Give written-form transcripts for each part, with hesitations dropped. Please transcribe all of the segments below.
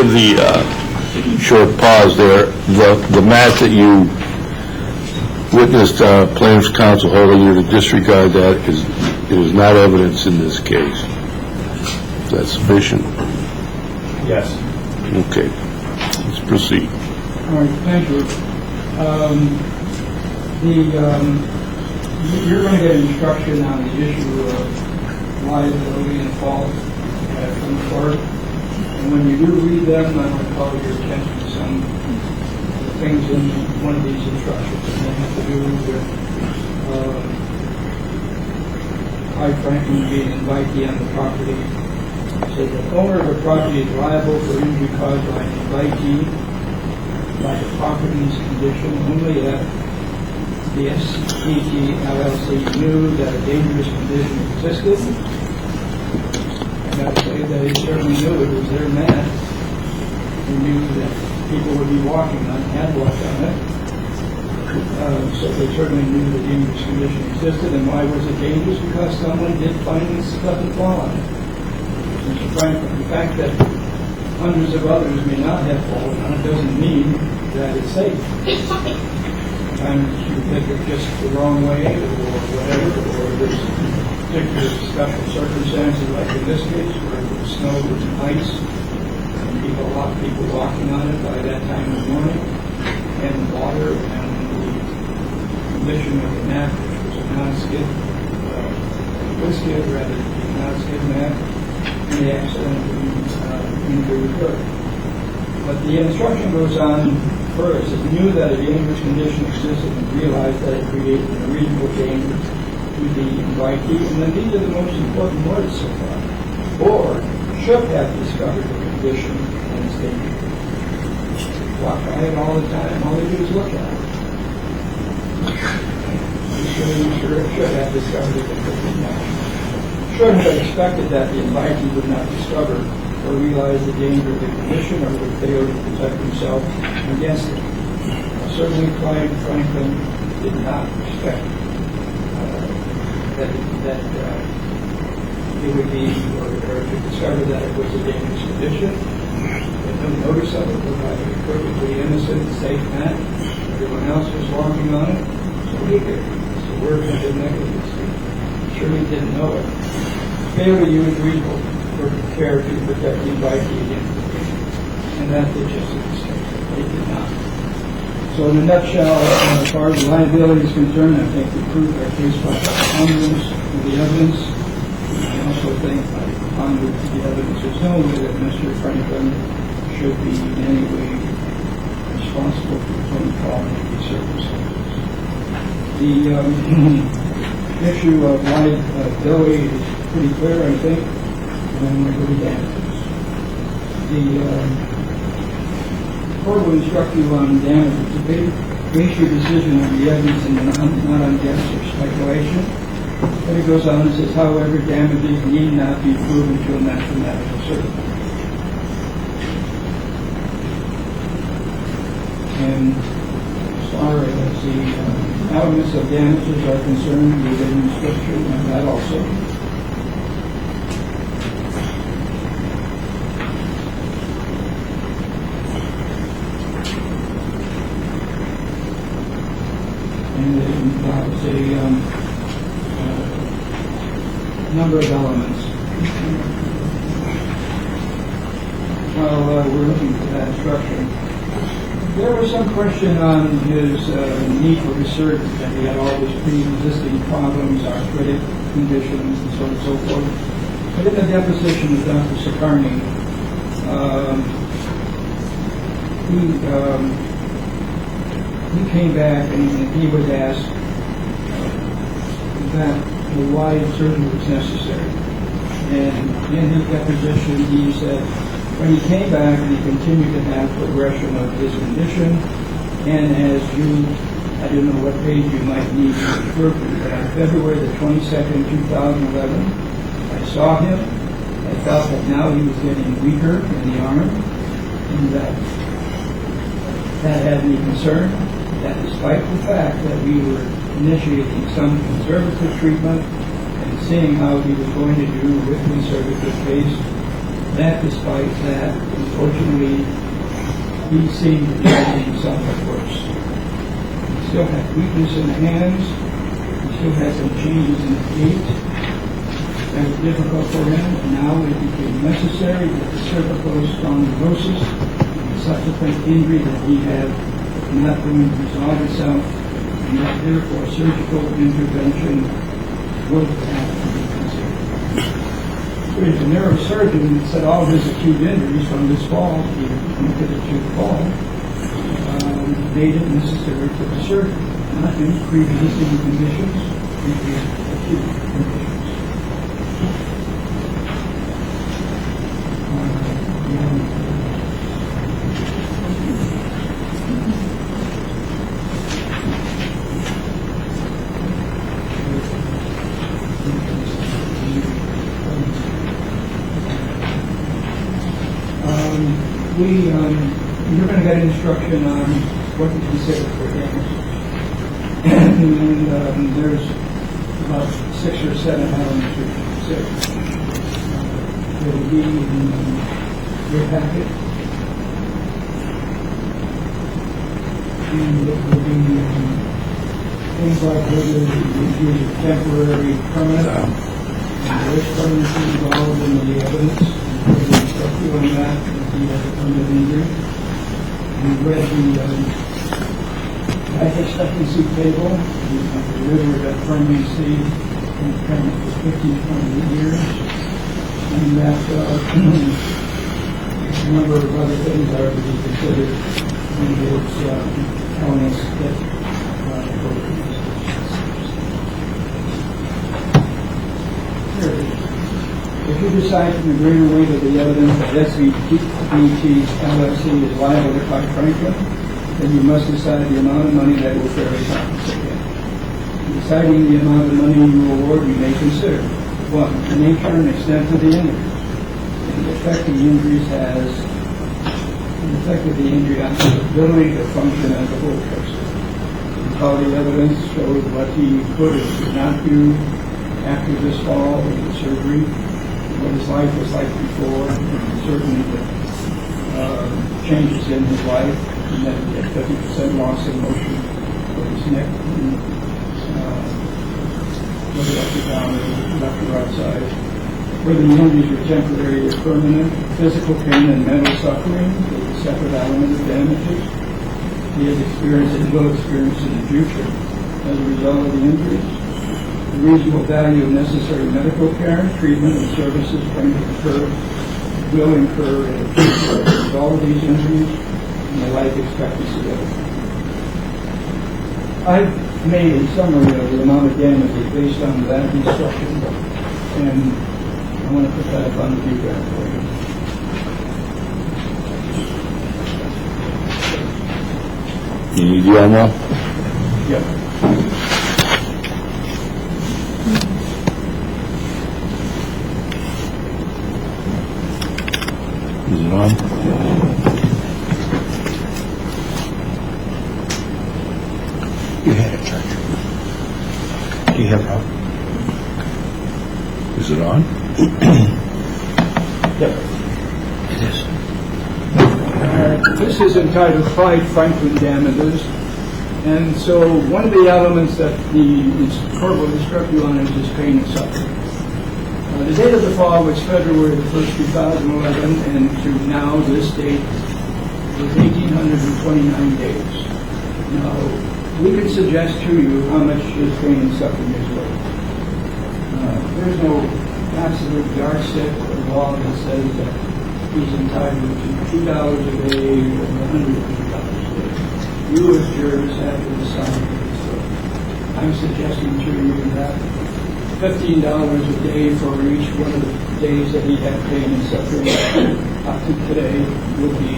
give the short pause there. The mat that you witnessed plaintiff's counsel holding you to disregard that is not evidence in this case. Is that sufficient? Yes. Okay. Let's proceed. All right, thank you. You're going to get instruction on the issue of liability and fault from the court. And when you do read them, I'm going to call your attention to some of the things in one of these instructions. And they have to do with, quite frankly, being an invitee on the property. So the owner of the property is liable for injury caused by an invitee by the property's condition only if the SCT LLC knew that a dangerous condition existed. I got to say that he certainly knew it was their mat. He knew that people would be walking on it, had walked on it. So they certainly knew the dangerous condition existed. And why was it dangerous? Because someone did find this stuff and fall on it. Mr. Franklin, the fact that hundreds of others may not have fallen on it doesn't mean that it's safe. Sometimes you think it's just the wrong way or whatever, or there's particular special circumstances like in this case where the snow was ice and a lot of people walking on it by that time of the morning, and the water and the condition of the mat, which was a non-skid, skid rather than a non-skid mat, and the accident injury occurred. But the instruction goes on first. It knew that a dangerous condition existed and realized that it created a reasonable danger to the invitee. And then these are the most important words so far. Or should have discovered the condition and its danger. Walk by it all the time. All they do is look at it. Should have discovered the condition. Should have expected that the invitee would not discover or realize the danger of the condition or would fail to protect himself against it. Certainly, Clyde Franklin did not expect that it would be, or to discover that it was a dangerous condition. They had no notice of it. It was like a perfectly innocent, safe mat. Everyone else was walking on it. So he did. It's a word that didn't exist. Surely didn't know it. Failure to use reasonable care to protect the invitee against the danger. And that did just a mistake. They did not. So in a nutshell, as far as liability is concerned, I think we proved our case by preponderance of the evidence. I also think by preponderance of the evidence, there's no way that Mr. Franklin should be in any way responsible for his own fault in these circumstances. The issue of liability is pretty clear, I think. And we're going to damages. The court will instruct you on damages. Base your decision on the evidence and not on guess or speculation. But it goes on and says, however, damages need not be proven to a mathematical certainty. And as far as the elements of damages are concerned, we get instruction on that also. It's a number of elements. Well, we're looking for that instruction. There was some question on his need for research, that he had all these pre-existing problems, arthritic conditions, and so on and so forth. But in the deposition of Dr. Sakarni, he came back and he was asked why surgery was necessary. And in his deposition, he said, when he came back and he continued to have progression of his condition, and as I don't know what page you might need to refer to, but on February the 22nd, 2011, I saw him. I felt that now he was getting weaker in the arm, and that had me concerned. That despite the fact that we were initiating some conservative treatment and seeing how he was going to do with conservative case, that despite that, unfortunately, he seemed to be getting somewhat worse. He still had weakness in the hands. He still had some changes in the gait. That was difficult for him, and now it became necessary that the cervical spondylosis and subsequent injury that he had not going to resolve itself, and that therefore surgical intervention would have to be considered. So he's a neurosurgeon that said all of his acute injuries from this fall, he committed to the fall, made it necessary for the surgery, not in pre-existing conditions, previous acute conditions. You're going to get instruction on what to consider for damages. And there's about 6 or 7 elements you can consider. It will be in your packet. And it will be things like whether you use a temporary permanent, there is permanency involved in the evidence. We'll instruct you on that if you have a permanent injury. We read the life expectancy table. We have delivered a permanency impairment for 15, 20 years. And that a number of other things are to be considered in those elements that if you decide from the greater weight of the evidence that SVBT LLC is liable to Clark Franklin, then you must decide the amount of money that will fairly compensate him. In deciding the amount of money you award, you may consider 1. The nature and extent of the injuries. The effect of the injuries has an effect of the injury on his ability to function as a whole person. The quality evidence shows what he could or could not do after this fall or the surgery, what his life was like before, and certainly the changes in his life, and that he had 50% loss in motion of his neck, whether up or down or left or outside. Whether the injuries were temporary or permanent, physical pain and mental suffering is a separate element of damages he has experienced and will experience in the future as a result of the injuries. The reasonable value of necessary medical care, treatment, and services will incur in the future as a result of these injuries and the life expectancy of it. I've made a summary of the amount of damages based on that instruction, and I want to put that up on the view graph for you. You need the ammo? Yep. Is it on? You had it, Judge. Do you have it? Is it on? Yep. It is. This is entitled Clyde Franklin Damages, and so one of the elements that the court will instruct you on is his pain and suffering. The date of the fall was February the 1st, 2011, and to now, this date, was 1,829 days. Now, we can suggest to you how much his pain and suffering is worth. There's no absolute yardstick or law that says that he's entitled to $2 a day or $150 a day. You as jurors have to decide this. So I'm suggesting to you that $15 a day for each one of the days that he had pain and suffering up to today would be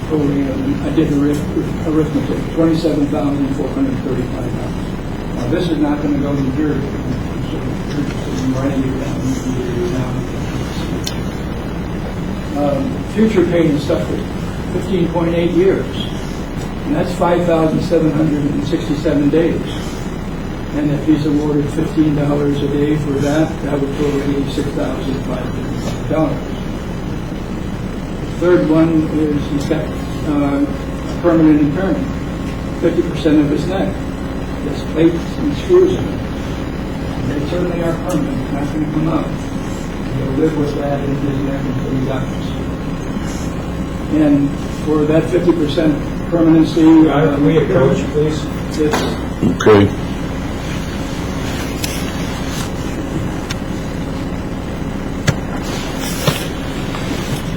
totally, I did arithmetic, $27,435. Now this is not going to go to the jury. So I'm writing it down. Future pain and suffering, 15.8 years. And that's 5,767 days. And if he's awarded $15 a day for that, that would total $86,505. Third one is he's got permanent impairment, 50% of his neck. There's plates and screws in it. They certainly are permanent, not going to come out. He'll live with that in his neck until he dies. And for that 50% permanency, Can we approach, please? it's Okay.